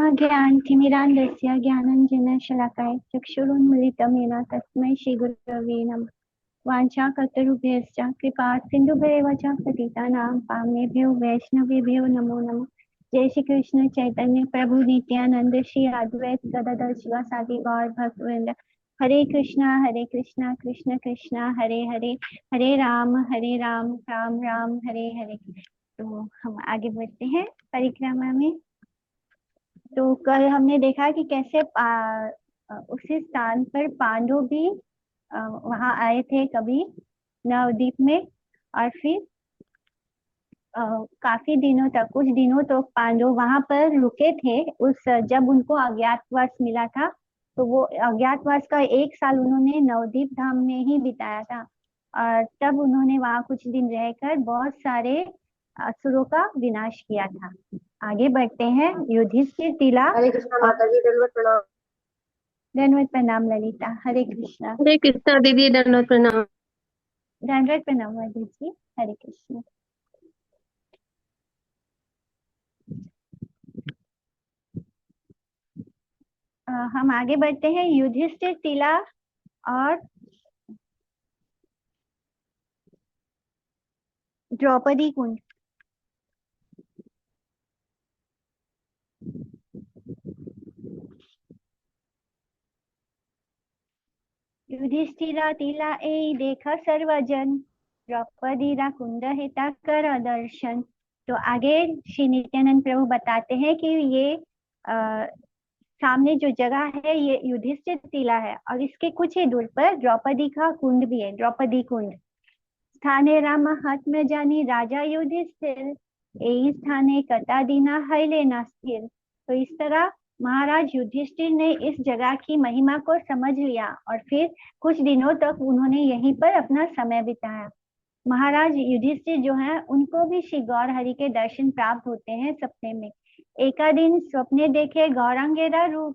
ब्रह्मज्ञानतिमिरान्धस्य ज्ञानाञ्जनशलाकाय चक्षुरुन्मिलितं येन तस्मै श्रीगुरवे नमः। वाञ्छाकल्पतरुभ्यश्च कृपा सिन्धुभ्येव च पतितानां पावनेभ्यो वैष्णवेभ्यो नमो नमः। जय श्री कृष्ण चैतन्य प्रभु नित्यानंद श्री अद्वैत गदाधर शिवासादि गौर भक्तवृंद। हरे कृष्णा कृष्ण कृष्णा हरे हरे, हरे राम राम राम हरे हरे। तो हम आगे बढ़ते हैं परिक्रमा में। तो कल हमने देखा कि कैसे उसी स्थान पर पांडव भी वहां आए थे कभी नवद्वीप में, और फिर काफी दिनों तक, कुछ दिनों तो पांडव वहां पर रुके थे। उस जब उनको अज्ञातवास मिला था, तो वो अज्ञातवास का 1 साल उन्होंने नवद्वीप धाम में ही बिताया था। और तब उन्होंने वहां कुछ दिन रहकर बहुत सारे असुरों का विनाश किया था। आगे बढ़ते हैं। युधिष्ठिर तिला। हरे कृष्णा माता जी, दंडवत प्रणाम। दंडवत प्रणाम ललिता। हरे कृष्णा। हरे कृष्णा दीदी, दंडवत प्रणाम। दंडवत प्रणाम वैदिक जी। हरे कृष्णा। हम आगे बढ़ते हैं। युधिष्ठिर तिला और द्रौपदी कुंड। युधिष्ठिरा तिला ए देखा सर्वजन, द्रौपदी रा कुंड हिता कर दर्शन। तो आगे श्री नित्यानंद प्रभु बताते हैं कि ये सामने जो जगह है ये युधिष्ठिर टीला है, और इसके कुछ ही दूर पर द्रौपदी का कुंड भी है, द्रौपदी कुंड। स्थाने राम महात्मा जानी राजा युधिष्ठिर, यही स्थाने कथा दीना हईले ना स्थिर। तो इस तरह महाराज युधिष्ठिर ने इस जगह की महिमा को समझ लिया, और फिर कुछ दिनों तक उन्होंने यहीं पर अपना समय बिताया। महाराज युधिष्ठिर जो है उनको भी श्री गौर हरि के दर्शन प्राप्त होते हैं सपने में। एका दिन स्वप्ने देखे गौरांगेरा रूप,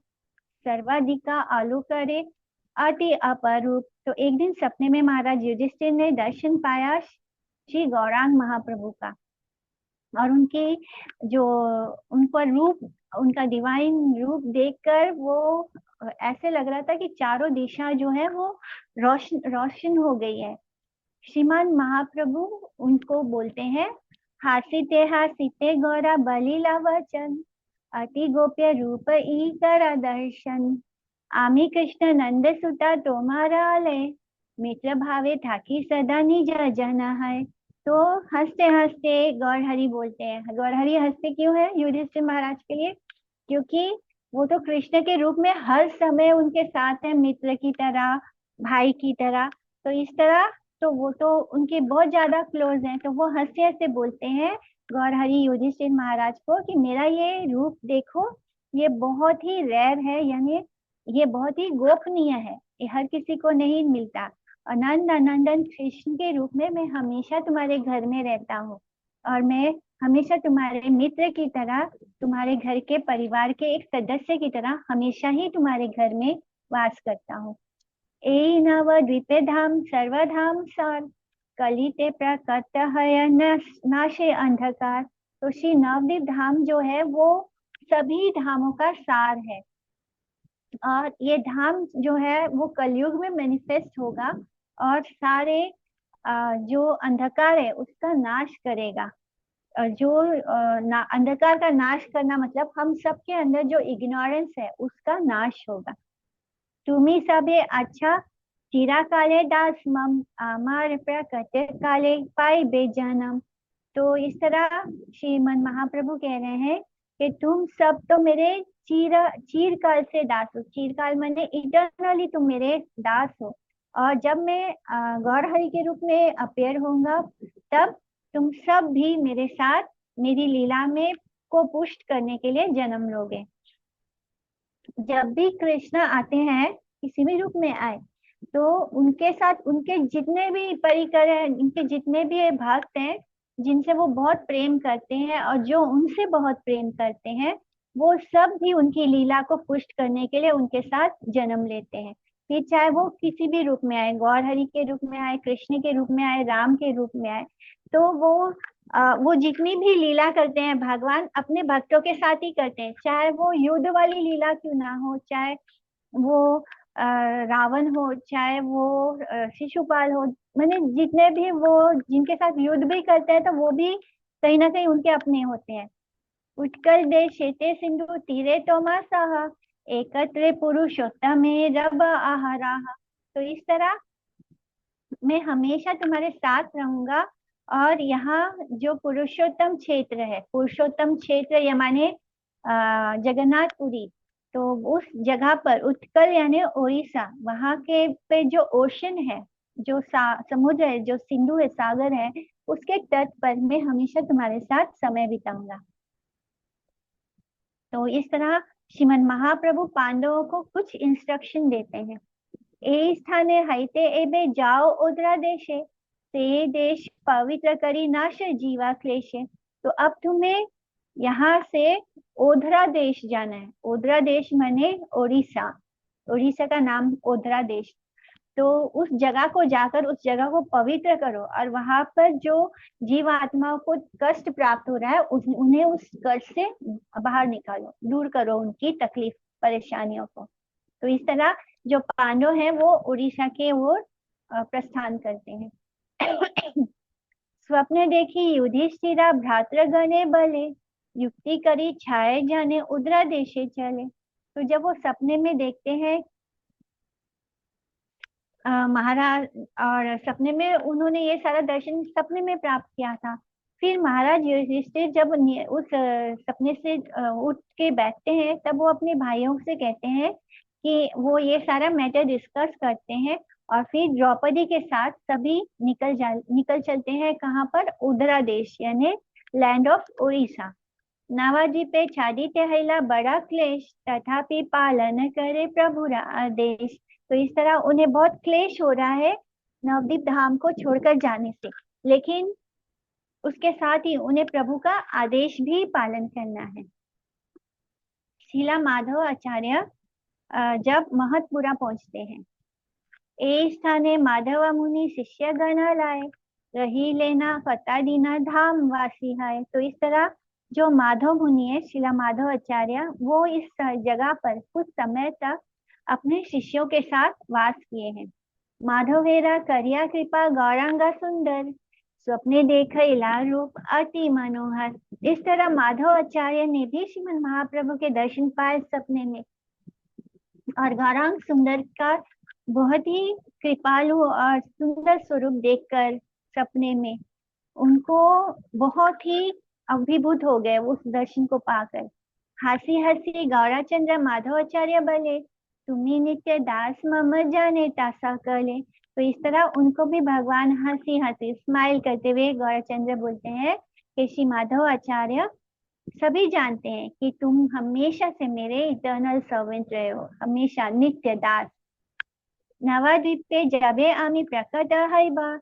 सर्वाधिका आलू करे अति अपरूप। तो एक दिन सपने में महाराज युधिष्ठिर ने दर्शन पाया श्री गौरांग महाप्रभु का, और उनकी जो उनका रूप, उनका डिवाइन रूप देखकर वो ऐसे लग रहा था कि चारों दिशा जो है वो रोशन रोशन हो गई है। श्रीमान महाप्रभु उनको बोलते हैं, हासिते गौरा बलिला वचन, अति गोप्य रूप ई कर दर्शन। आमी कृष्ण नंद सुता तुम्हारा आलय, मित्र भावे ठाकी सदा निज जन है। तो हंसते हंसते गौर हरि बोलते हैं। गौर हरि हंसते क्यों है युधिष्ठिर महाराज के लिए? क्योंकि वो तो कृष्ण के रूप में हर समय उनके साथ है, मित्र की तरह, भाई की तरह। तो इस तरह तो वो तो उनके बहुत ज्यादा क्लोज हैं। तो वो हंसते हंसते बोलते हैं गौर हरि युधिष्ठिर महाराज को कि मेरा ये रूप देखो, ये बहुत ही रेयर है, यानी ये बहुत ही गोपनीय है, ये हर किसी को नहीं मिलता। अनंत अनंदन कृष्ण के रूप में मैं हमेशा तुम्हारे घर में रहता हूँ, और मैं हमेशा तुम्हारे मित्र की तरह, तुम्हारे घर के परिवार के एक सदस्य की तरह हमेशा ही तुम्हारे घर में वास करता हूँ। ए नव द्वीपे धाम सर्वधाम सार, कलिते प्रकट है नाशे अंधकार। तो श्री नवद्वीप धाम जो है वो सभी धामों का सार है, और ये धाम जो है वो कलयुग में मैनिफेस्ट होगा, और सारे जो अंधकार है उसका नाश करेगा। जो अंधकार का नाश करना मतलब हम सबके अंदर जो इग्नोरेंस है उसका नाश होगा। तुम्ही सबे अच्छा चिराकाले दास मम, आमार प्रकट काले पाई बेजनम। तो इस तरह श्रीमन महाप्रभु कह रहे हैं कि तुम सब तो मेरे चीरकाल से दास हो। चीरकाल माने इटरनली तुम मेरे दास हो, और जब मैं गौर हरि के रूप में अपेयर होऊंगा तब तुम सब भी मेरे साथ मेरी लीला में को पुष्ट करने के लिए जन्म लोगे। जब भी कृष्ण आते हैं, किसी भी रूप में आए, तो उनके साथ उनके जितने भी परिकर हैं, उनके जितने भी भक्त हैं जिनसे वो बहुत प्रेम करते हैं और जो उनसे बहुत प्रेम करते हैं, वो सब भी उनकी लीला को पुष्ट करने के लिए उनके साथ जन्म लेते हैं। फिर चाहे वो किसी भी रूप में आए, गौर हरि के रूप में आए, कृष्ण के रूप में आए, राम के रूप में आए, तो वो वो जितनी भी लीला करते हैं भगवान अपने भक्तों के साथ ही करते हैं, चाहे वो युद्ध वाली लीला क्यों ना हो, चाहे वो रावण हो, चाहे वो शिशुपाल हो। मैंने जितने भी वो जिनके साथ युद्ध भी करते हैं तो वो भी कहीं ना कहीं उनके अपने होते हैं। उत्कल देशे ते सिंधु तीरे तोमासः एकत्रे पुरुषोत्तमे रव आहाराः। तो इस तरह मैं हमेशा तुम्हारे साथ रहूंगा। और यहाँ जो पुरुषोत्तम क्षेत्र है, पुरुषोत्तम क्षेत्र या माने जगन्नाथपुरी, तो उस जगह पर उत्कल यानी ओडिशा, वहां के पे जो ओशन है, जो समुद्र है, जो सिंधु है, सागर है, उसके तट पर मैं हमेशा तुम्हारे साथ समय बिताऊंगा। तो इस तरह श्रीमन महाप्रभु पांडवों को कुछ इंस्ट्रक्शन देते हैं। ए स्थाने हाइते एबे जाओ ओद्रा देशे, ते देश पवित्र करी नाश जीवा क्लेशे। तो अब तुम्हें यहाँ से ओधरा देश जाना है। ओधरा देश माने ओडिशा, उड़ीसा का नाम ओधरा देश। तो उस जगह को जाकर उस जगह को पवित्र करो, और वहां पर जो जीव आत्माओं को कष्ट प्राप्त हो रहा है उन्हें उस कष्ट से बाहर निकालो, दूर करो उनकी तकलीफ परेशानियों को। तो इस तरह जो पांडव हैं वो उड़ीसा के ओर प्रस्थान करते हैं। स्वप्न देखी युधिष्ठिरा भ्रातृगणे बले, युक्ति करी छाए जाने उद्रा देशे चले। तो जब वो सपने में देखते हैं महाराज, और सपने में उन्होंने ये सारा दर्शन सपने में प्राप्त किया था। फिर महाराज युधिष्ठिर जब उस सपने से उठ के बैठते हैं, तब वो अपने भाइयों से कहते हैं कि वो ये सारा मैटर डिस्कस करते हैं। और फिर द्रौपदी के साथ सभी निकल चलते हैं कहाँ पर, उदरा देश यानी लैंड ऑफ उड़ीसा। नवद्वीपे छादिते हैला बड़ा क्लेश, तथापि पालन करे प्रभुरा आदेश। तो इस तरह उन्हें बहुत क्लेश हो रहा है नवद्वीप धाम को छोड़कर जाने से, लेकिन उसके साथ ही उन्हें प्रभु का आदेश भी पालन करना है। शीला माधव आचार्य जब महतपुरा पहुंचते हैं, ए स्थाने माधव मुनि शिष्य गण लाए, रही लेना फता दीना धाम वासी है। तो इस तरह जो माधव मुनि है, शिला माधव आचार्य, वो इस जगह पर कुछ समय तक अपने शिष्यों के साथ वास किए हैं। माधवेरा करिया कृपा गौरांगा सुंदर, स्वप्ने देख लाल रूप अति मनोहर। इस तरह माधव आचार्य ने भी श्रीमद महाप्रभु के दर्शन पाए सपने में, और गौरांग सुंदर का बहुत ही कृपालु और सुंदर स्वरूप देखकर सपने में उनको बहुत ही अभिभूत हो गए उस दर्शन को पाकर। हंसी हंसी गौराचंद्र माधवाचार्य बले, तुम्ही नित्य दास मम जाने तासा कले। तो इस तरह उनको भी भगवान हंसी हंसी स्माइल करते हुए गौराचंद्र बोलते हैं कि श्री माधव आचार्य, सभी जानते हैं कि तुम हमेशा से मेरे इटर्नल सर्वेंट रहे हो, हमेशा नित्य दास। नवद्वीपे जबे आमी प्रकट हईबा,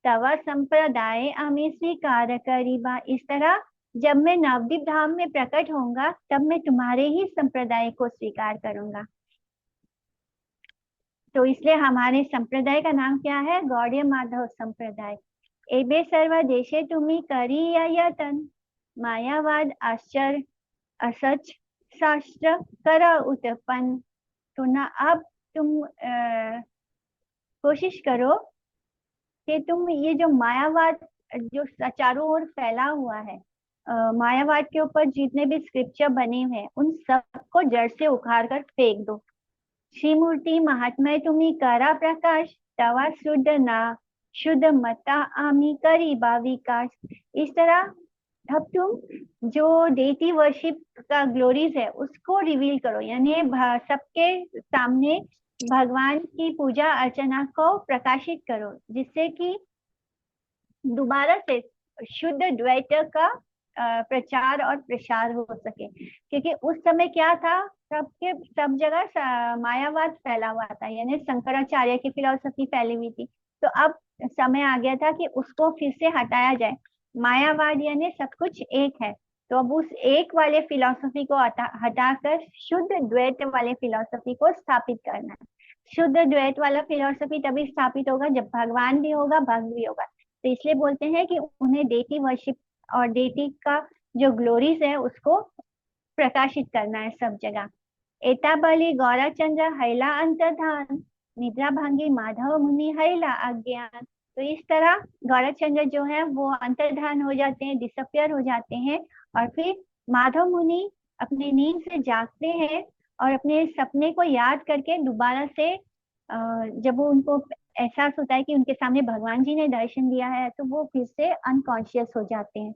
तव संप्रदाय आमी स्वीकार करीबा। इस तरह जब मैं नवद्वीप धाम में प्रकट होऊंगा तब मैं तुम्हारे ही संप्रदाय को स्वीकार करूंगा। तो इसलिए हमारे संप्रदाय का नाम क्या है, गौड़ीय माधव संप्रदाय। एबे सर्व देशे तुम्ही करी यतन, मायावाद आश्चर्य असच शास्त्र करा उत्पन्न। तो ना अब तुम कोशिश करो कि तुम ये जो मायावाद जो चारों ओर फैला हुआ है, मायावाद के ऊपर जितने भी स्क्रिप्चर बने हुए हैं उन सबको जड़ से उखाड़ कर फेंक दो। श्री मूर्ति महात्मा तुम्ही करा प्रकाश, तवा शुद्ध ना शुद्ध मता आमी करी बा विकास। इस तरह अब तुम जो डेटी वर्शिप का ग्लोरीज है उसको रिवील करो, यानी सबके सामने भगवान की पूजा अर्चना को प्रकाशित करो, जिससे कि दोबारा से शुद्ध द्वैत का प्रचार और प्रसार हो सके। क्योंकि उस समय क्या था, सबके सब जगह मायावाद फैला हुआ था, यानी शंकराचार्य की फिलॉसफी फैली हुई थी। तो अब समय आ गया था कि उसको फिर से हटाया जाए। मायावाद यानी सब कुछ एक है, तो अब उस एक वाले फिलॉसफी को हटाकर शुद्ध द्वैत वाले फिलॉसफी को स्थापित करना है। शुद्ध द्वैत वाला फिलॉसफी तभी स्थापित होगा जब भगवान भी होगा, भक्त भी होगा। तो इसलिए बोलते हैं कि उन्हें डेटी वर्शिप और डेटी का जो ग्लोरीज है उसको प्रकाशित करना है सब जगह। एताबली गौराचंद्र हैला अंतर्धान, निद्रा भांगी माधव मुनि हैला अज्ञान। तो इस तरह गौराचंद्र जो है वो अंतर्धान हो जाते हैं, डिसअपियर हो जाते हैं। और फिर माधव मुनि अपनी नींद से जागते हैं और अपने सपने को याद करके दोबारा से जब वो उनको एहसास होता है कि उनके सामने भगवान जी ने दर्शन दिया है, तो वो फिर से अनकॉन्शियस हो जाते हैं।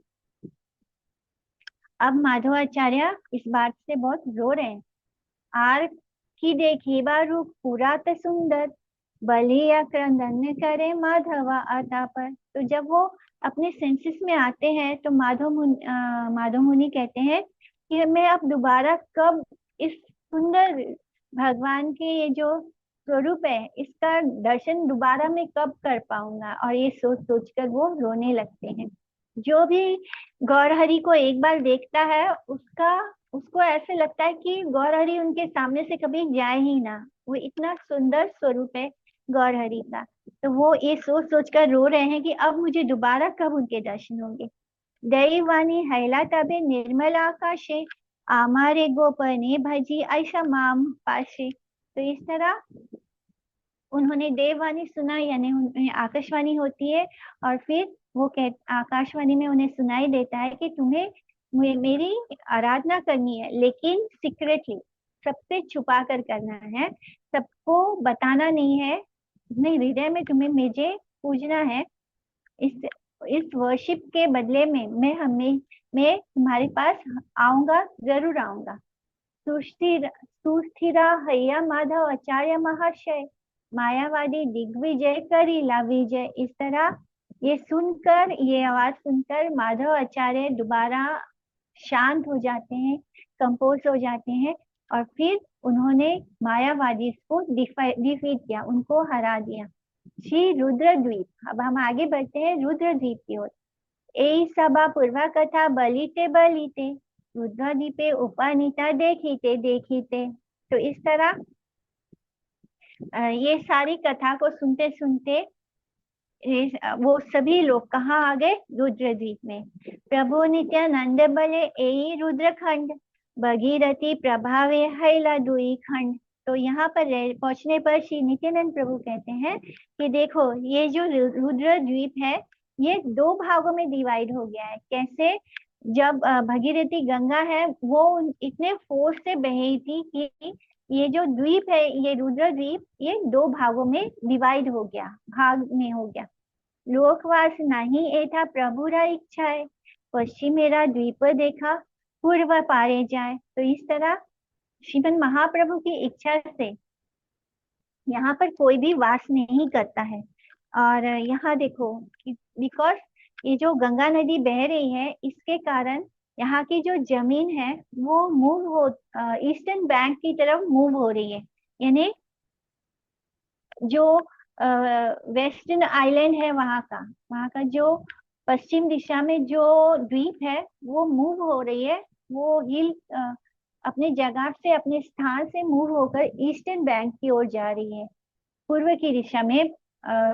अब माधवाचार्य इस बात से बहुत रो रहे हैं। आर की देखिबा रूप पुरात सुंदर, बलिया क्रंदन करे माधवा आता पर। तो जब वो अपने सेंसेस में आते हैं तो माधव मुनि कहते हैं कि मैं अब दोबारा कब इस सुंदर भगवान के ये जो स्वरूप है इसका दर्शन दोबारा मैं कब कर पाऊंगा। और ये सोच सोच कर वो रोने लगते हैं। जो भी गौरहरि को एक बार देखता है उसका उसको ऐसे लगता है कि गौरहरि उनके सामने से कभी जाए ही ना। वो इतना सुंदर स्वरूप है गौरहरि का। तो वो ये सोच सोच कर रो रहे हैं कि अब मुझे दोबारा कब उनके दर्शन होंगे। दैवानी हैला तबे निर्मल आकाशे, आमारे गोपने भजी ऐसा माम पाशे। तो इस तरह उन्होंने देववाणी सुना, यानी उन्हें आकाशवाणी होती है। और फिर वो कह आकाशवाणी में उन्हें सुनाई देता है कि तुम्हें मेरी आराधना करनी है, लेकिन सीक्रेटली, सबसे छुपा कर करना है, सबको बताना नहीं है। अपने हृदय में तुम्हें मुझे पूजना है। इस इस वर्शिप के बदले में मैं तुम्हारे पास आऊंगा, जरूर आऊंगा। सुस्थिरा हैया माधव आचार्य महाशय, मायावादी दिग्विजय करीला विजय। इस तरह ये सुनकर, ये आवाज सुनकर माधव आचार्य दोबारा शांत हो जाते हैं, कंपोज हो जाते हैं। और फिर उन्होंने मायावादी को डिफीट किया, उनको हरा दिया। श्री रुद्रद्वीप। अब हम आगे बढ़ते हैं रुद्रद्वीप की ओर। ए सभा पूर्वा कथा बलिते बलिते, रुद्रद्वीपे उपनीता देखीते देखीते। तो इस तरह ये सारी कथा को सुनते सुनते वो सभी लोग कहाँ आ गए? रुद्रद्वीप में। प्रभु नित्यानंद बले ए रुद्रखंड, भगीरथी प्रभावे हैला दुई खंड। तो यहाँ पर पहुंचने पर श्री नित्यानंद प्रभु कहते हैं कि देखो ये जो रुद्रद्वीप है ये दो भागों में डिवाइड हो गया है। कैसे? जब भगीरथी गंगा है वो इतने फोर्स से बही थी कि ये जो द्वीप है, ये रुद्र द्वीप, ये दो भागों में डिवाइड हो गया, भाग में हो गया। लोकवास नहीं एथा प्रभुरा इच्छा है, पश्चिम मेरा द्वीप देखा पूर्व पारे जाए। तो इस तरह श्रीमन महाप्रभु की इच्छा से यहाँ पर कोई भी वास नहीं करता है। और यहाँ देखो, बिकॉज ये जो गंगा नदी बह रही है इसके कारण यहाँ की जो जमीन है वो मूव हो, ईस्टर्न बैंक की तरफ मूव हो रही है। यानी जो वेस्टर्न आइलैंड है वहाँ का जो पश्चिम दिशा में जो द्वीप है वो मूव हो रही है। वो हिल अपने जगह से, अपने स्थान से मूव होकर ईस्टर्न बैंक की ओर जा रही है। पूर्व की दिशा में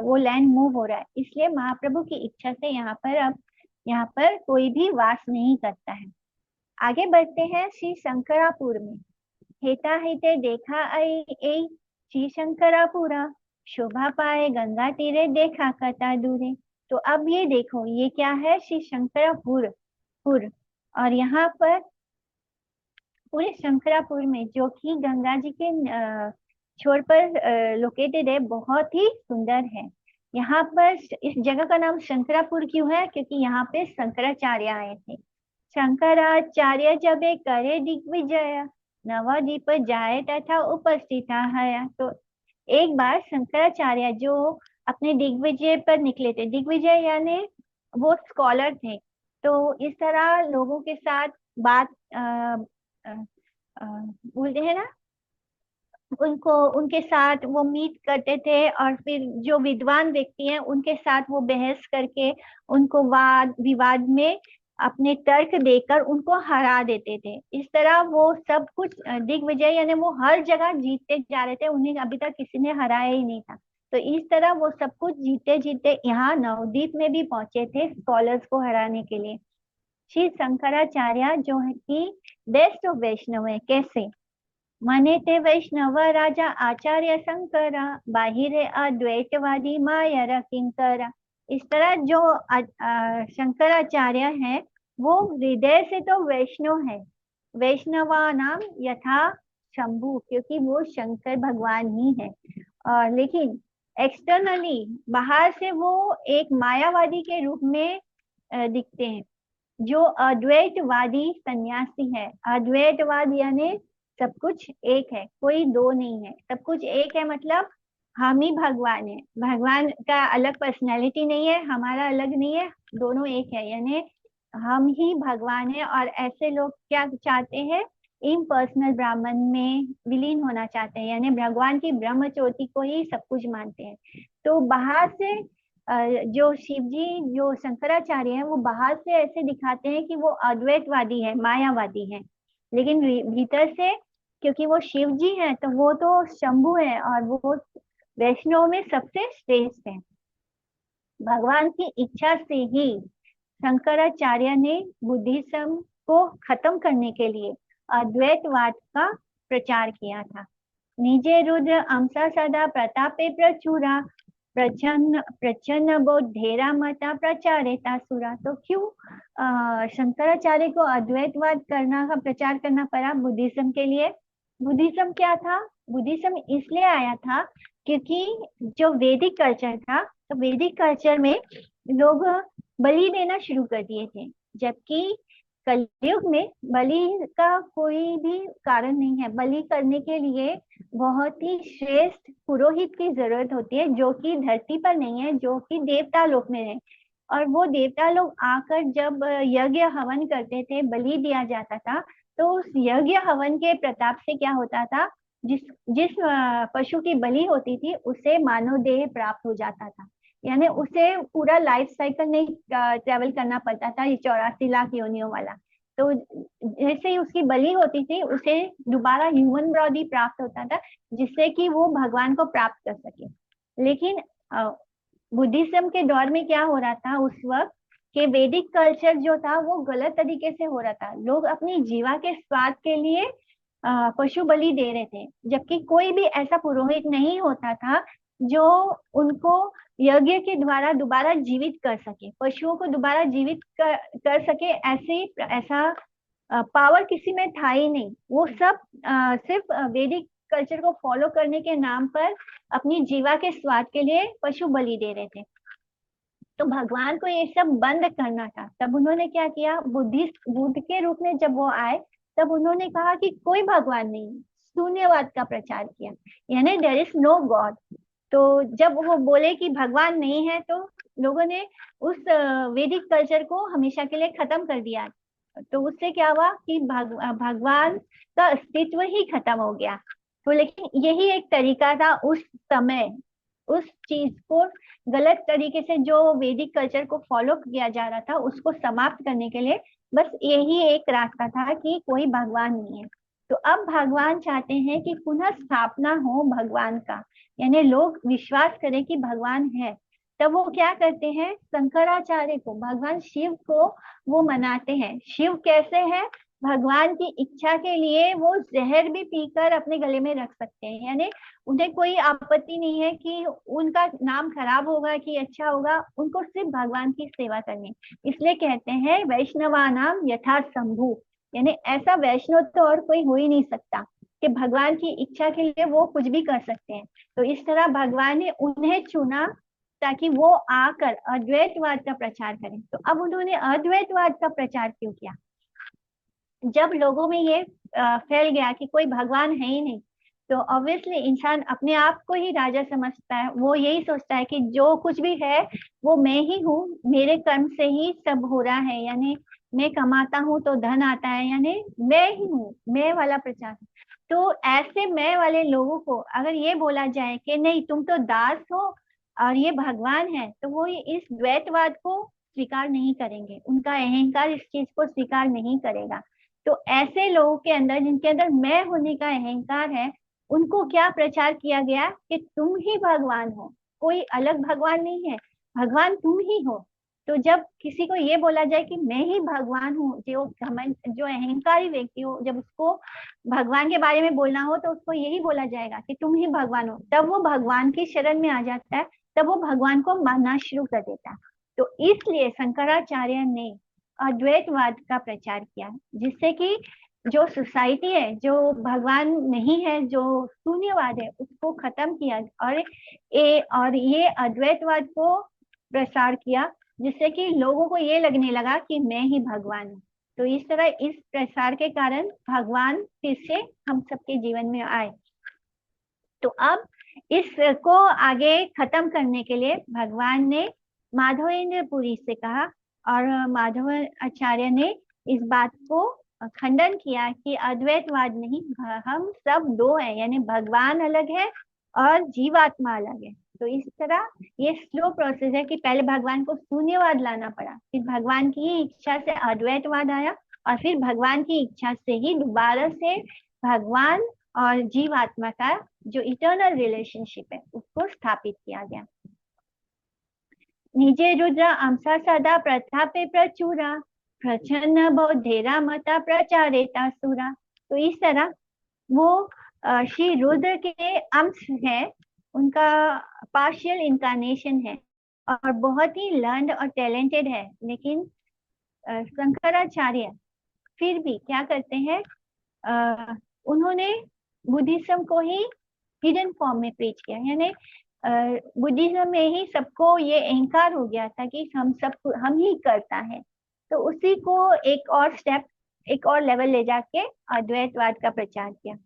वो लैंड मूव हो रहा है। इसलिए महाप्रभु की इच्छा से यहाँ पर कोई भी वास नहीं करता है। आगे बढ़ते हैं श्री शंकरापुर में। हेता हेते देखा ऐ श्री शंकरापुरा, शोभा पाए गंगा तीरे देखा कथा दूरे। तो अब ये देखो ये क्या है? श्री शंकरापुर पुर। और यहाँ पर पूरे शंकरापुर में, जो कि गंगा जी के छोर पर लोकेटेड है, बहुत ही सुंदर है। यहाँ पर इस जगह का नाम शंकरापुर क्यों है? क्योंकि यहाँ पे शंकराचार्य आए थे। शंकराचार्य जबे करे दिग्विजय, नवद्वीप जाए तथा उपस्थित है। तो एक बार शंकराचार्य जो अपने दिग्विजय पर निकले थे, दिग्विजय यानी वो स्कॉलर थे। तो इस तरह लोगों के साथ बात बोलते हैं ना, उनको उनके साथ वो मीट करते थे। और फिर जो विद्वान व्यक्ति हैं उनके साथ वो बहस करके उनको वाद विवाद में अपने तर्क देकर उनको हरा देते थे। इस तरह वो सब कुछ दिग्विजय यानी वो हर जगह जीतते जा रहे थे, उन्हें अभी तक किसी ने हराया ही नहीं था। तो इस तरह वो सब कुछ जीते जीते यहाँ नवद्वीप में भी पहुंचे थे स्कॉलर्स को हराने के लिए। श्री शंकराचार्य जो है कि बेस्ट ऑफ वैष्णव है। कैसे? मने ते वैष्णव राजा आचार्य शंकरा, बाहिरे अद्वैतवादी मायर किंकरा। इस तरह जो शंकराचार्य है वो हृदय से तो वैष्णव है, वैष्णवा नाम यथा शंभु, क्योंकि वो शंकर भगवान ही है। लेकिन एक्सटर्नली, बाहर से वो एक मायावादी के रूप में दिखते हैं, जो अद्वैतवादी सन्यासी है। अद्वैतवाद यानी सब कुछ एक है, कोई दो नहीं है, सब कुछ एक है, मतलब हम ही भगवान है। भगवान का अलग पर्सनैलिटी नहीं है, हमारा अलग नहीं है, दोनों एक है, यानी हम ही भगवान है। और ऐसे लोग क्या चाहते हैं? इम्पर्सनल ब्राह्मण में विलीन होना चाहते हैं, यानी भगवान की ब्रह्म ज्योति को ही सब कुछ मानते हैं। तो बाहर से जो शिव जी, जो शंकराचार्य हैं, वो बाहर से ऐसे दिखाते हैं कि वो अद्वैतवादी है, मायावादी है, लेकिन भीतर से, क्योंकि वो शिव जी है, तो वो तो शंभु है और वो वैष्णव में सबसे श्रेष्ठ है। भगवान की इच्छा से ही शंकराचार्य ने बुद्धिज्म को खत्म करने के लिए अद्वैतवाद का प्रचार किया था। निजे रुद्र अंसा सदा प्रतापे प्रचुरा, प्रचन्न प्रचन्न बोधेरा मता प्रचारेता सुरा। तो क्यों शंकराचार्य को अद्वैतवाद करना का प्रचार करना पड़ा बुद्धिज्म के लिए? बुद्धिज्म क्या था? बुद्धिज्म इसलिए आया था क्योंकि जो वैदिक कल्चर था, तो वैदिक कल्चर में लोग बलि देना शुरू कर दिए थे, जबकि कलयुग में बलि का कोई भी कारण नहीं है। बलि करने के लिए बहुत ही श्रेष्ठ पुरोहित की जरूरत होती है, जो कि धरती पर नहीं है, जो कि देवता लोक में है। और वो देवता लोग आकर जब यज्ञ हवन करते थे, बलि दिया जाता था, तो उस यज्ञ हवन के प्रताप से क्या होता था? जिस जिस पशु की बलि होती थी उसे मानव देह प्राप्त हो जाता था, यानी उसे पूरा लाइफ साइकिल नहीं ट्रेवल करना पड़ता था, ये 84 लाख योनियों वाला। तो जैसे ही उसकी बलि होती थी, उसे दोबारा ह्यूमन बॉडी प्राप्त होता था, जिससे कि वो भगवान को प्राप्त कर सके। लेकिन बुद्धिज्म के दौर में क्या हो रहा था उस वक्त, के वैदिक कल्चर जो था वो गलत तरीके से हो रहा था। लोग अपनी जीवा के स्वाद के लिए पशु बलि दे रहे थे, जबकि कोई भी ऐसा पुरोहित नहीं होता था जो उनको यज्ञ के द्वारा दोबारा जीवित कर सके, पशुओं को दोबारा जीवित कर सके। ऐसा पावर किसी में था ही नहीं। वो सब सिर्फ वैदिक कल्चर को फॉलो करने के नाम पर अपनी जीवा के स्वाद के लिए पशु बलि दे रहे थे। तो भगवान को ये सब बंद करना था। तब उन्होंने क्या किया? बुद्ध के रूप में जब वो आए, तब उन्होंने कहा कि कोई भगवान नहीं, शून्यवाद का प्रचार किया, यानी देयर इज नो गॉड। तो जब वो बोले कि भगवान नहीं है, तो लोगों ने उस वैदिक कल्चर को हमेशा के लिए खत्म कर दिया। तो उससे क्या हुआ कि भगवान का अस्तित्व ही खत्म हो गया। तो लेकिन यही एक तरीका था उस समय, उस चीज को गलत तरीके से जो वैदिक कल्चर को फॉलो किया जा रहा था उसको समाप्त करने के लिए, बस यही एक रास्ता था कि कोई भगवान नहीं है। तो अब भगवान चाहते हैं कि पुनः स्थापना हो भगवान का, यानी लोग विश्वास करें कि भगवान है। तब वो क्या करते हैं? शंकराचार्य को, भगवान शिव को वो मनाते हैं। शिव कैसे है? भगवान की इच्छा के लिए वो जहर भी पीकर अपने गले में रख सकते हैं, यानी उन्हें कोई आपत्ति नहीं है कि उनका नाम खराब होगा कि अच्छा होगा, उनको सिर्फ भगवान की सेवा करनी। इसलिए कहते हैं वैष्णवा नाम यथा शंभु, यानी ऐसा वैष्णव तो और कोई हो ही नहीं सकता कि भगवान की इच्छा के लिए वो कुछ भी कर सकते हैं। तो इस तरह भगवान ने उन्हें चुना ताकि वो आकर अद्वैतवाद का प्रचार करें। तो अब उन्होंने अद्वैतवाद का प्रचार क्यों किया? जब लोगों में ये फैल गया कि कोई भगवान है ही नहीं, तो ऑब्वियसली इंसान अपने आप को ही राजा समझता है। वो यही सोचता है कि जो कुछ भी है वो मैं ही हूँ, मेरे कर्म से ही सब हो रहा है, यानी मैं कमाता हूँ तो धन आता है, यानी मैं ही हूँ, मैं वाला प्रचार। तो ऐसे मैं वाले लोगों को अगर ये बोला जाए कि नहीं तुम तो दास हो और ये भगवान है, तो वो इस द्वैतवाद को स्वीकार नहीं करेंगे, उनका अहंकार इस चीज को स्वीकार नहीं करेगा। तो ऐसे लोगों के अंदर, जिनके अंदर मैं होने का अहंकार है, उनको क्या प्रचार किया गया कि तुम ही भगवान हो, कोई अलग भगवान नहीं है, भगवान तुम ही हो। तो जब किसी को ये बोला जाए कि मैं ही भगवान हूँ, जो घमंड, जो अहंकारी व्यक्ति हो, जब उसको भगवान के बारे में बोलना हो तो उसको यही बोला जाएगा कि तुम ही भगवान हो, तब वो भगवान की शरण में आ जाता है, तब वो भगवान को मानना शुरू कर देता है। तो इसलिए शंकराचार्य ने अद्वैतवाद का प्रचार किया, जिससे कि जो सोसाइटी है, जो भगवान नहीं है, जो शून्यवाद है, उसको खत्म किया, और ये अद्वैतवाद को प्रसार किया, जिससे कि लोगों को ये लगने लगा कि मैं ही भगवान हूँ। तो इस तरह इस प्रसार के कारण भगवान फिर से हम सबके जीवन में आए। तो अब इसको आगे खत्म करने के लिए भगवान ने माधवेंद्र पुरी से कहा, और माधव आचार्य ने इस बात को खंडन किया कि अद्वैतवाद नहीं, हम सब दो हैं, यानी भगवान अलग है और जीवात्मा अलग है। तो इस तरह ये स्लो प्रोसेस है कि पहले भगवान को शून्यवाद लाना पड़ा, फिर भगवान की इच्छा से अद्वैतवाद आया, और फिर भगवान की इच्छा से ही दोबारा से भगवान और जीवात्मा का जो इटर्नल रिलेशनशिप है उसको स्थापित किया गया। निजे रुद्र अंसा सदा प्रतापे प्रचुरा, प्रचन्न बौद्धेरा मता प्रचारेता सुरा। तो इस तरह वो श्री रुद्र के अंश है, उनका पार्शियल इनकारनेशन है, और बहुत ही लर्नड और टैलेंटेड है। लेकिन शंकराचार्य फिर भी क्या करते हैं, उन्होंने बुद्धिज्म को ही हिडन फॉर्म में प्रीच किया, यानी बुद्धिज्म में ही सबको ये अहंकार हो गया था कि हम ही करता है। तो उसी को एक और स्टेप, एक और लेवल ले जाके अद्वैतवाद का प्रचार किया।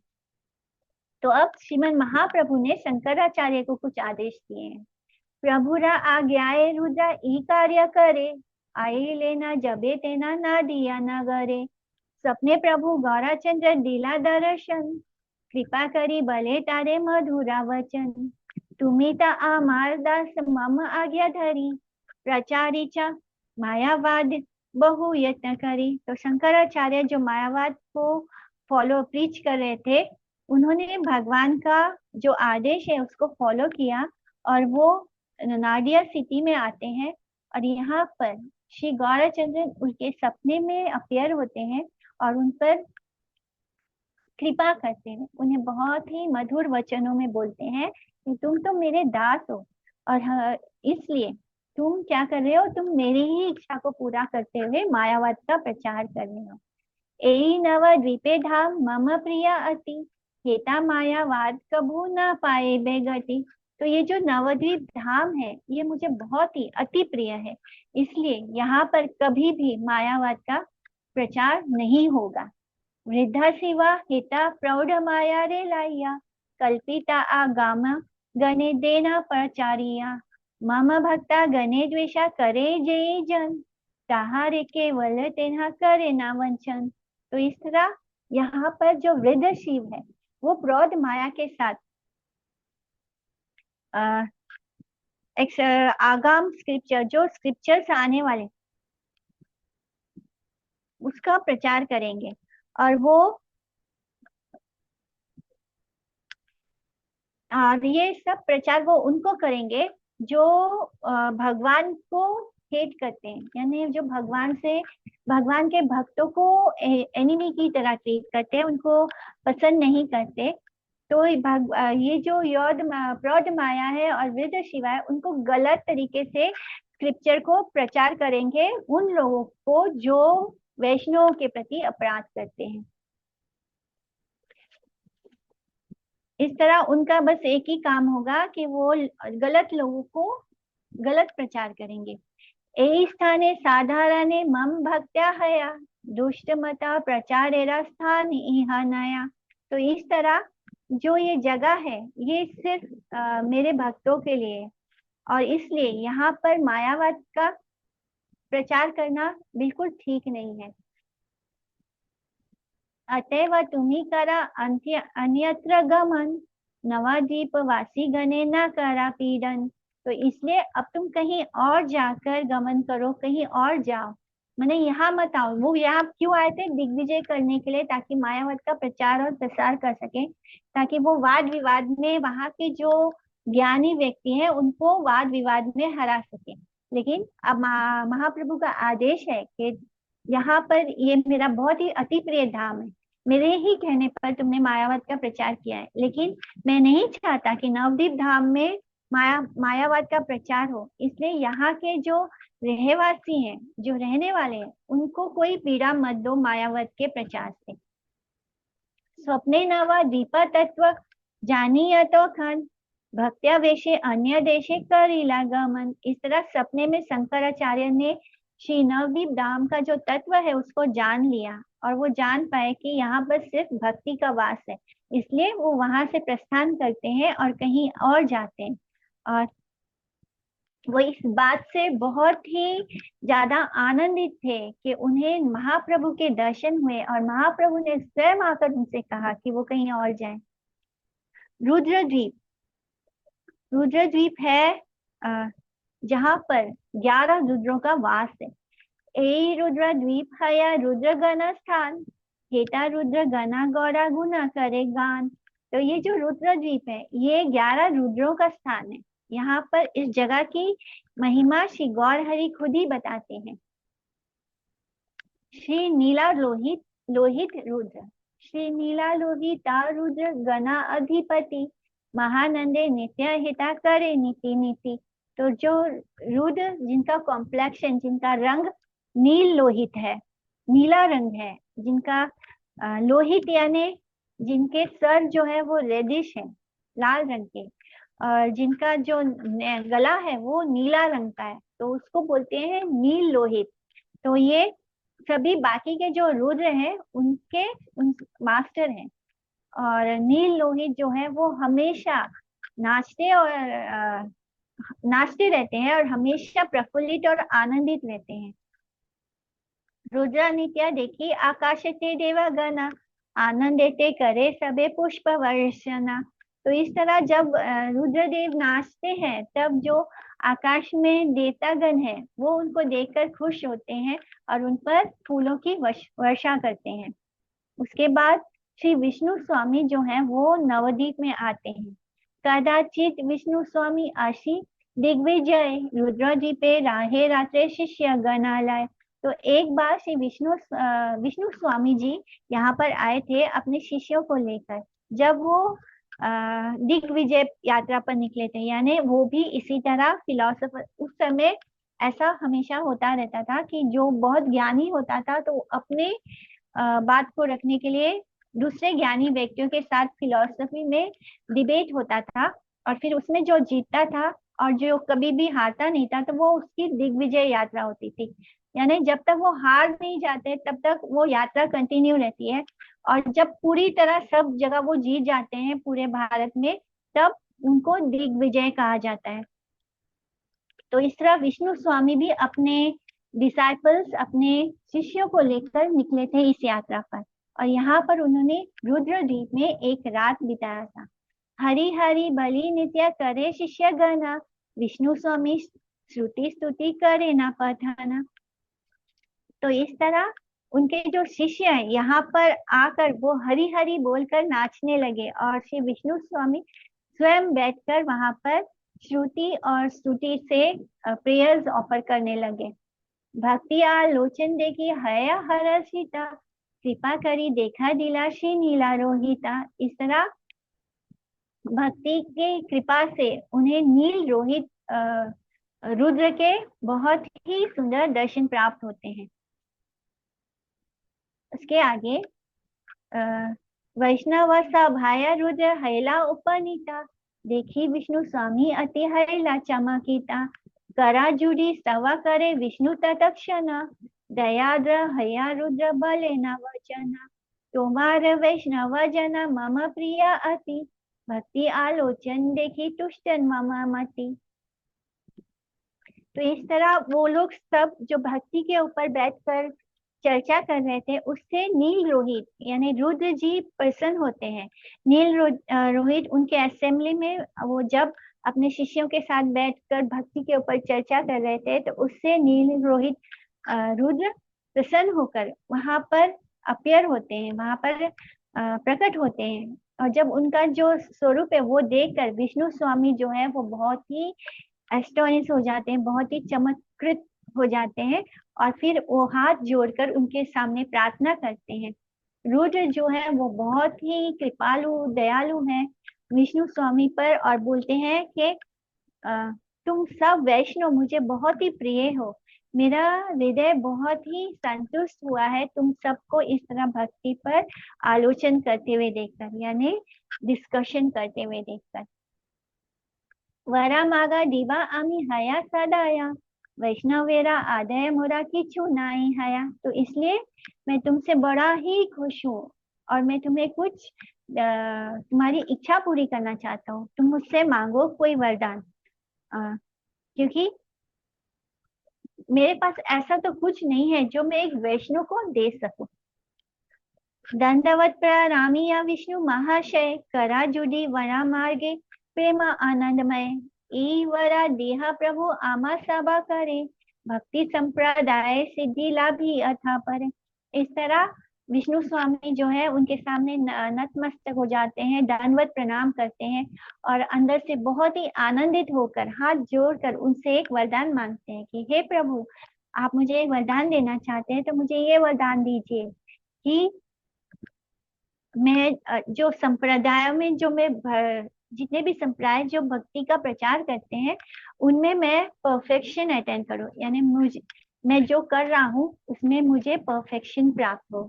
तो अब श्रीमद महाप्रभु ने शंकराचार्य को कुछ आदेश दिए हैं। प्रभुरा आज्ञाए रुद्र ई कार्य करे, आई लेना जबे तेना ना दिया न गरे। सपने प्रभु गौराचंद्र दिला दर्शन, कृपा करी भले तारे मधुरा वचन। तुम्ही ता आमार दास मम आज्ञा धरी, प्रचारीचा मायावाद बहु यत्न करी। तो शंकराचार्य जो मायावाद को फॉलो प्रीच कर रहे थे, उन्होंने भगवान का जो आदेश है उसको फॉलो किया, और वो नाडिया सिटी में आते हैं, और यहाँ पर श्री गौराचंद्र उनके सपने में अपियर होते हैं और उन पर कृपा करते हैं, उन्हें बहुत ही मधुर वचनों में बोलते हैं कि तुम तो मेरे दास हो, और इसलिए तुम क्या कर रहे हो, तुम मेरी ही इच्छा को पूरा करते हुए मायावाद का प्रचार कर रहे हो। एई नव द्वीपे धाम मम प्रिया अति, हेता मायावाद कभू न पाए बेगति। तो ये जो नवद्वीप धाम है ये मुझे बहुत ही अति प्रिय है, इसलिए यहाँ पर कभी भी मायावाद का प्रचार नहीं होगा। वृद्धा शिवा हिता प्रौढ़ माया रे लाइया, कल्पिता आगाम गणे देना प्रचारिया। मम भक्ता गणे द्वेषा करे जय जन, ताहारे केवल तेना करे ना वंचन। तो इस तरह यहाँ पर जो वृद्ध शिव है वो प्रौढ़ माया के साथ आगाम स्क्रिप्चर, जो स्क्रिप्चर्स आने वाले उसका प्रचार करेंगे, और ये सब प्रचार वो उनको करेंगे जो भगवान को हेट करते हैं, यानी जो भगवान के भक्तों को एनिमी की तरह ट्रीट करते हैं, उनको पसंद नहीं करते। तो ये जो प्रौढ़ माया है और वृद्ध शिवा है, उनको गलत तरीके से स्क्रिप्चर को प्रचार करेंगे उन लोगों को जो वैष्णव के प्रति अपराध करते हैं। इस तरह उनका बस एक ही काम होगा कि वो गलत लोगों को गलत प्रचार करेंगे। ए स्थाने साधारणे मम भक्त्या हया, दुष्ट मता प्रचारेरा स्थान इहा नया। तो इस तरह जो ये जगह है ये सिर्फ मेरे भक्तों के लिए है, और इसलिए यहाँ पर मायावाद का प्रचार करना बिल्कुल ठीक नहीं है। अतएव तुम्ही करा अन्यत्र गमन, नवद्वीप वासी गणे न करा पीड़न। तो इसलिए अब तुम कहीं और जाकर गमन करो, कहीं और जाओ, मैंने यहाँ मत आओ। वो यहाँ क्यों आए थे? दिग्विजय करने के लिए, ताकि मायावाद का प्रचार और प्रसार कर सके, ताकि वो वाद विवाद में वहां के जो ज्ञानी व्यक्ति हैं उनको वाद विवाद में हरा सके। लेकिन अब महाप्रभु का आदेश है कि यहाँ पर ये मेरा बहुत ही अति प्रिय धाम है, मेरे ही कहने पर तुमने मायावाद का प्रचार किया है, लेकिन मैं नहीं चाहता कि नवद्वीप धाम में मायावाद का प्रचार हो। इसलिए यहाँ के जो रहवासी हैं, जो रहने वाले हैं, उनको कोई पीड़ा मत दो मायावाद के प्रचार से। स्वप्ने नवा दीप तत्व जानिए तो खन, भक्त्या वेशे अन्य देशे करीला गमन। इस तरह सपने में शंकराचार्य ने श्री नवदीप धाम का जो तत्व है उसको जान लिया, और वो जान पाए कि यहाँ पर सिर्फ भक्ति का वास है। इसलिए वो वहां से प्रस्थान करते हैं और कहीं और जाते हैं। और वो इस बात से बहुत ही ज्यादा आनंदित थे कि उन्हें महाप्रभु के दर्शन हुए, और महाप्रभु ने स्वयं आकर उनसे कहा कि वो कहीं और जाएं। रुद्रद्वीप, रुद्रद्वीप है जहाँ पर 11 रुद्रों का वास है। ए रुद्र द्वीप हया रुद्र गण स्थान, हेता रुद्र गणा गौरा गुना करे गान। तो ये जो रुद्र द्वीप है ये 11 रुद्रों का स्थान है। यहाँ पर इस जगह की महिमा श्री गौर हरि खुद ही बताते हैं। श्री नीला लोहित लोहित रुद्र, श्री नीला लोहिता रुद्र गणा अधिपति, महानंदे नित्य हिता करे नीति नीति। तो जो रुद्र जिनका कॉम्प्लेक्शन, जिनका रंग नील लोहित है, नीला रंग है, जिनका लोहित यानी जिनके सर जो है वो रेडिश है, लाल रंग के, और जिनका जो गला है वो नीला रंग का है, तो उसको बोलते हैं नील लोहित। तो ये सभी बाकी के जो रुद्र हैं उनके मास्टर हैं। और नील लोहित जो है वो हमेशा नाचते और नाचते रहते हैं और हमेशा प्रफुल्लित और आनंदित रहते हैं। रुद्र नित्य देखी आकाशते देवगना, आनंदेते करे सबे पुष्प वर्षना। तो इस तरह जब रुद्रदेव नाचते हैं तब जो आकाश में देवतागण है वो उनको देखकर खुश होते हैं और उन पर फूलों की वर्षा करते हैं। उसके बाद श्री विष्णु स्वामी जो है वो नवद्वीप में आते हैं। कदाचित विष्णु स्वामी आशी दिग्विजय, रुद्रद्वीपे राहे रात्रे शिष्य गणालय। तो एक बार श्री विष्णु स्वामी जी यहाँ पर आए थे अपने शिष्यों को लेकर, जब वो दिग्विजय यात्रा पर निकले थे। यानी वो भी इसी तरह फिलोसोफर, उस समय ऐसा हमेशा होता रहता था कि जो बहुत ज्ञानी होता था तो अपने बात को रखने के लिए दूसरे ज्ञानी व्यक्तियों के साथ फिलॉसफी में डिबेट होता था, और फिर उसमें जो जीतता था और जो कभी भी हारता नहीं था तो वो उसकी दिग्विजय यात्रा होती थी। यानी जब तक वो हार नहीं जाते तब तक वो यात्रा कंटिन्यू रहती है, और जब पूरी तरह सब जगह वो जीत जाते हैं पूरे भारत में, तब उनको दिग्विजय कहा जाता है। तो इस तरह विष्णु स्वामी भी अपने डिसाइपल्स, अपने शिष्यों को लेकर निकले थे इस यात्रा पर, और यहाँ पर उन्होंने रुद्रद्वीप में एक रात बिताया था। हरि हरि बलि नित्य करे शिष्य गणा, विष्णु स्वामी श्रुति स्तुति करे ना पठाना। तो इस तरह उनके जो शिष्य हैं यहाँ पर आकर वो हरि हरि बोलकर नाचने लगे, और श्री विष्णु स्वामी स्वयं बैठकर वहां पर श्रुति और स्तुति से प्रेयर्स ऑफर करने लगे। भक्ति आलोचन देखी हया हर्षिता, कृपा करी देखा दिला श्री नीला रोहिता। इस तरह भक्ति की कृपा से उन्हें नील रोहित रुद्र के बहुत ही सुंदर दर्शन प्राप्त होते हैं। उसके आगे वैष्णव सभाया रुद्र हैला उपनीता, देखी विष्णु स्वामी अति हैला चमकीता, करा जुड़ी सवा करे विष्णु तत्क्षण, दयाद्र हया रुद्र बले न वचना, तोमार वैष्णव जना मम प्रिया अति, भक्ति आलोचन देखी तुष्टन मम मति। तो इस तरह वो लोग सब जो भक्ति के ऊपर बैठकर चर्चा कर रहे थे उससे नील रोहित यानी रुद्र जी प्रसन्न होते हैं। नील रोहित उनके असेंबली में वो जब अपने शिष्यों के साथ बैठकर भक्ति के ऊपर चर्चा कर रहे थे तो उससे नील रोहित रुद्र प्रसन्न होकर वहां पर अपीयर होते हैं, वहां पर प्रकट होते हैं। और जब उनका जो स्वरूप है वो देखकर विष्णु स्वामी जो है वो बहुत ही एस्टोनिश हो जाते हैं, बहुत ही चमत्कृत हो जाते हैं, और फिर वो हाथ जोड़कर उनके सामने प्रार्थना करते हैं। रुद्र जो है वो बहुत ही कृपालु दयालु है विष्णु स्वामी पर, और बोलते हैं कि अ, तुम सब वैष्णव मुझे बहुत ही प्रिय हो, मेरा हृदय बहुत ही संतुष्ट हुआ है तुम सबको इस तरह भक्ति पर आलोचन करते हुए देखकर, यानी डिस्कशन करते हुए देखकर। वरा मागा दीवा आमी हया सदाया, वैष्णवेरा आदय मोरा किचु नाई हया। तो इसलिए मैं तुमसे बड़ा ही खुश हूँ, और मैं तुम्हें कुछ तुम्हारी इच्छा पूरी करना चाहता हूँ, तुम मुझसे मांगो कोई वरदान। क्योंकि मेरे पास ऐसा तो कुछ नहीं है जो मैं एक वैष्णव को दे सकूं। दंडवत प्रणामी या विष्णु महाशय, करा जुडी वरा मार्गे प्रेम आनंदमय, ई वरा देहा प्रभु आमा सभा करे, भक्ति संप्रदाय सिद्धि लाभी अथा पर। इस तरह विष्णु स्वामी जो है उनके सामने नतमस्तक हो जाते हैं, दंडवत प्रणाम करते हैं, और अंदर से बहुत ही आनंदित होकर हाथ जोड़कर उनसे एक वरदान मांगते हैं कि हे प्रभु, आप मुझे एक वरदान देना चाहते हैं तो मुझे ये वरदान दीजिए कि मैं जो संप्रदायों में जो मैं जितने भी संप्रदाय जो भक्ति का प्रचार करते हैं उनमें मैं परफेक्शन अटेंड करूं, यानी मुझे मैं जो कर रहा हूँ उसमें मुझे परफेक्शन प्राप्त हो।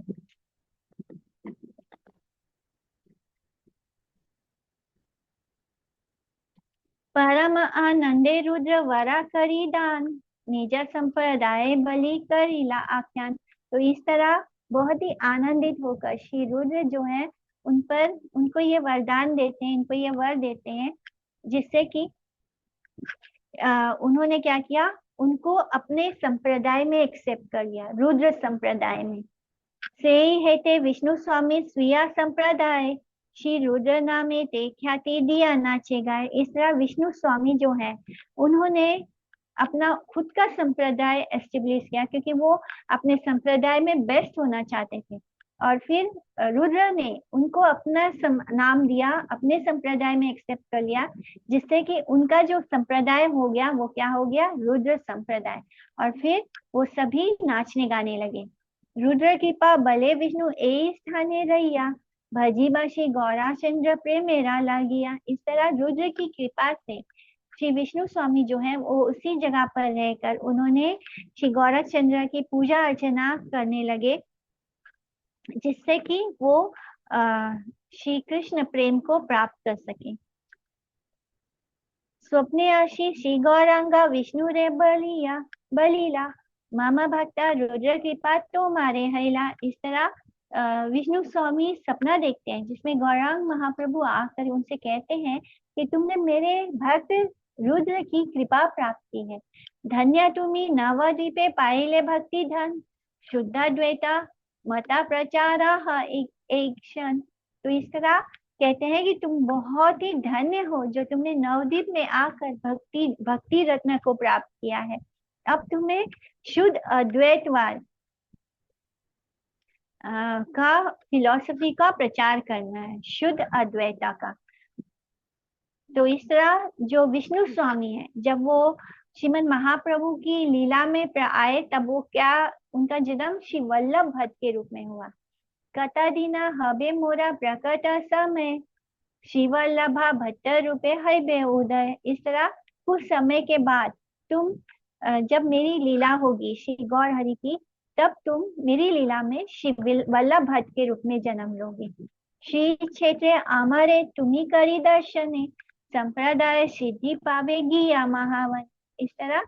परम आनंदे रुद्र वरा करी दान, निज संप्रदाय बलि करीला आख्यान। तो इस तरह बहुत ही आनंदित होकर श्री रुद्र जो है उन पर उनको ये वरदान देते हैं, इनको ये वर देते हैं, जिससे कि उन्होंने क्या किया, उनको अपने संप्रदाय में एक्सेप्ट कर लिया, रुद्र संप्रदाय में। से हेते विष्णु स्वामी स्वीया संप्रदाय, श्री रुद्र नामे ते ख्याति दिया नाचे गाए। इस तरह विष्णु स्वामी जो है उन्होंने अपना खुद का संप्रदाय एस्टेब्लिश किया, क्योंकि वो अपने संप्रदाय में बेस्ट होना चाहते थे, और फिर रुद्र ने उनको अपना नाम दिया, अपने संप्रदाय में एक्सेप्ट कर लिया, जिससे कि उनका जो संप्रदाय हो गया वो क्या हो गया, रुद्र संप्रदाय। और फिर वो सभी नाचने गाने लगे। रुद्र कृपा बले विष्णु ए स्थाने रहिया, भजी बाशी गौरा चंद्र प्रेम मेरा लागिया। इस तरह रुद्र की कृपा से श्री विष्णु स्वामी जो है वो उसी जगह पर रहकर उन्होंने श्री गौरा चंद्र की पूजा अर्चना करने लगे, जिससे कि वो श्री कृष्ण प्रेम को प्राप्त कर सके। स्वप्ने आशी श्री गौरांगा विष्णु रे बलिया बलीला, मामा भक्ता रुद्र कृपा तो मारे हैला। इस तरह विष्णु स्वामी सपना देखते हैं जिसमें गौरांग महाप्रभु आकर उनसे कहते हैं कि तुमने मेरे भक्त रुद्र की कृपा प्राप्त की है। धन्य तुम्ही नवद्वीपे पाइले भक्ति धन, शुद्ध द्वैता मता प्रचारा एक क्षण। तो इस तरह कहते हैं कि तुम बहुत ही धन्य हो जो तुमने नवद्वीप में आकर भक्ति रत्न को प्राप्त किया है। अब तुम्हें शुद्ध अद्वैतवाद का फिलॉसफी का प्रचार करना है, शुद्ध अद्वैता का। तो इस तरह जो विष्णु स्वामी है, जब वो श्रीमद महाप्रभु की लीला में आए तब वो क्या, उनका जन्म श्री वल्लभ भट्ट के रूप में हुआ। कथा दीना हबे मोरा प्रकट समय, श्री वल्लभा भट्ट रूपे हबे उदय। इस तरह कुछ समय के बाद तुम जब मेरी लीला होगी श्री गौर हरि की, तब तुम मेरी लीला में श्री वल्लभ भट्ट के रूप में जन्म लोगे। श्री क्षेत्र आमारे तुम्ही करी दर्शने, संप्रदाय सिद्धि पावेगी या महावन। इस तरह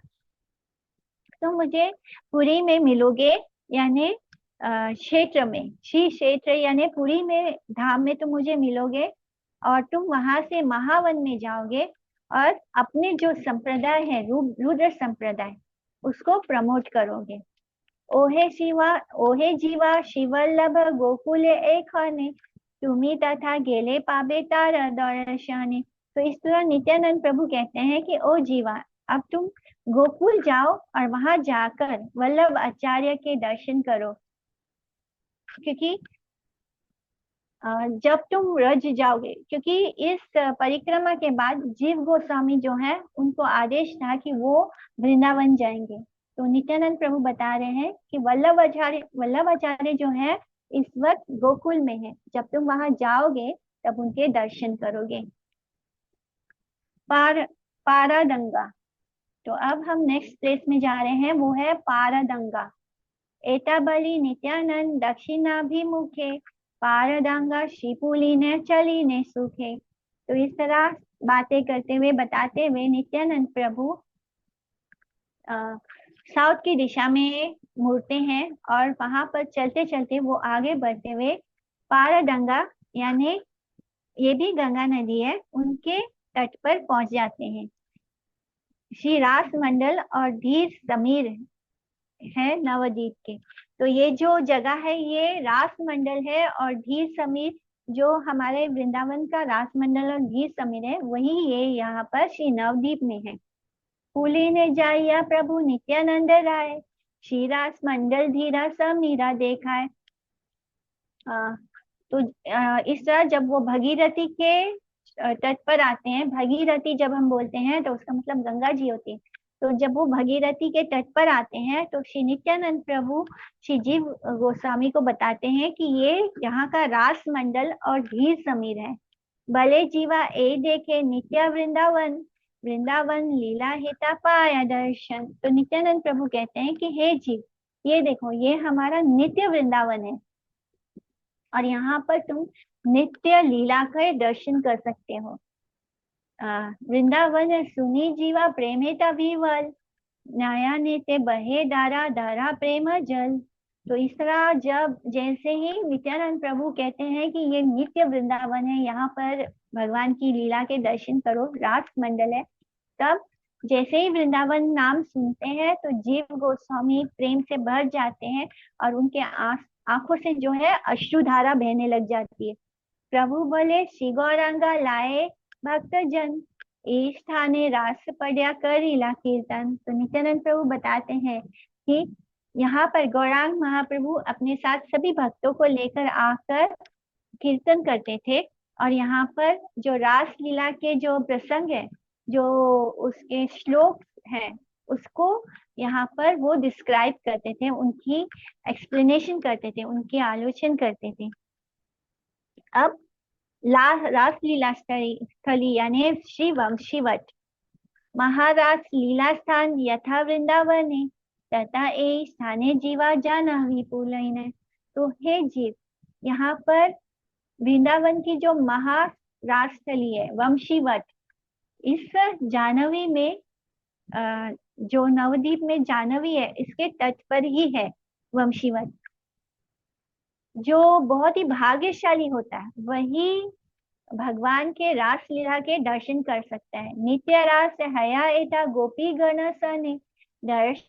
तुम मुझे पुरी में मिलोगे, यानी क्षेत्र में, श्री क्षेत्र यानी पुरी में धाम में तुम मुझे मिलोगे, और तुम वहां से महावन में जाओगे और अपने जो संप्रदाय है रुद्र संप्रदाय उसको प्रमोट करोगे। ओहे शिवा ओहे जीवा शिवल्लभ गोकुले एक हने, तुम्ही तथा गेले पाबे तार दर्शने। तो इस तरह नित्यानंद प्रभु कहते हैं कि ओ जीवा, अब तुम गोकुल जाओ और वहां जाकर वल्लभ आचार्य के दर्शन करो, क्योंकि जब तुम रज जाओगे, क्योंकि इस परिक्रमा के बाद जीव गोस्वामी जो है उनको आदेश था कि वो वृंदावन जाएंगे। तो नित्यानंद प्रभु बता रहे हैं कि वल्लभाचार्य जो है इस वक्त गोकुल में है, जब तुम वहां जाओगे तब उनके दर्शन करोगे। पार पारादंगा। तो अब हम नेक्स्ट प्लेस में जा रहे हैं, वो है पारदंगा। एताबली नित्यानंद दक्षिणाभिमुखे, पारदंगा शिपुली ने चली ने सुखे। तो इस तरह बातें करते हुए बताते हुए नित्यानंद प्रभु साउथ की दिशा में मुड़ते हैं और वहां पर चलते चलते वो आगे बढ़ते हुए पारदंगा, यानी ये भी गंगा नदी है, उनके तट पर पहुंच जाते हैं। श्री रास मंडल और धीर समीर है नवद्वीप के। तो ये जो जगह है ये रास मंडल है, और धीर समीर जो हमारे वृंदावन का रास मंडल और धीर समीर है, वही ये यहाँ पर श्री नवद्वीप में है। फूली ने जाइया प्रभु नित्यानंद राय, श्री रास मंडल धीरा समीरा देखाए। तो इस तरह जब वो भगीरथी के तट पर आते हैं, भगीरथी जब हम बोलते हैं तो उसका मतलब गंगा जी होती है। तो जब वो भगीरथी के तट पर आते हैं तो श्री नित्यानंद प्रभु श्री जीव गोस्वामी को बताते हैं कि ये यहाँ का रास मंडल और धीर समीर है। भले जीवा ए देखे नित्या वृंदावन, वृंदावन लीला हेता पाया दर्शन। तो नित्यानंद प्रभु कहते हैं कि हे जीव, ये देखो ये हमारा नित्य वृंदावन है, और यहाँ पर तुम नित्य लीला के दर्शन कर सकते हो। वृंदावन सुनी जीवा प्रेमेता विवल, नया नेते बहे धारा धारा प्रेम जल। तो इस तरह जब जैसे ही नित्यानंद प्रभु कहते हैं कि ये नित्य वृंदावन है, यहाँ पर भगवान की लीला के दर्शन करो, रास मंडल है, तब जैसे ही वृंदावन नाम सुनते हैं तो जीव गोस्वामी प्रेम से भर जाते हैं और उनके आंखों से जो है अश्रुधारा बहने लग जाती है। प्रभु बोले श्री गौरांगा लाए भक्त जन, इस स्थाने रास पढ़िया करीला कीर्तन। तो नित्यानंद प्रभु बताते हैं कि यहाँ पर गौरांग महाप्रभु अपने साथ सभी भक्तों को लेकर आकर कीर्तन करते थे, और यहाँ पर जो रास लीला के जो प्रसंग है, जो उसके श्लोक हैं, उसको यहाँ पर वो डिस्क्राइब करते थे, उनकी एक्सप्लेनेशन करते थे, उनकी आलोचना करते थे। अब रास लीला स्थली यानी श्री वंशीवट, महारास लीला स्थान यथा वृंदावने, तथा ए स्थाने जीवा जाना विपुल। तो हे जीव, यहाँ पर वृंदावन की जो महारास स्थली है वंशीवट, इस जानवी में जो नवद्वीप में जानवी है, इसके तट पर ही है वंशीवट। जो बहुत ही भाग्यशाली होता है वही भगवान के रास लीला के दर्शन कर सकता है। नित्य रास हया एता गोपी गण सने, दर्श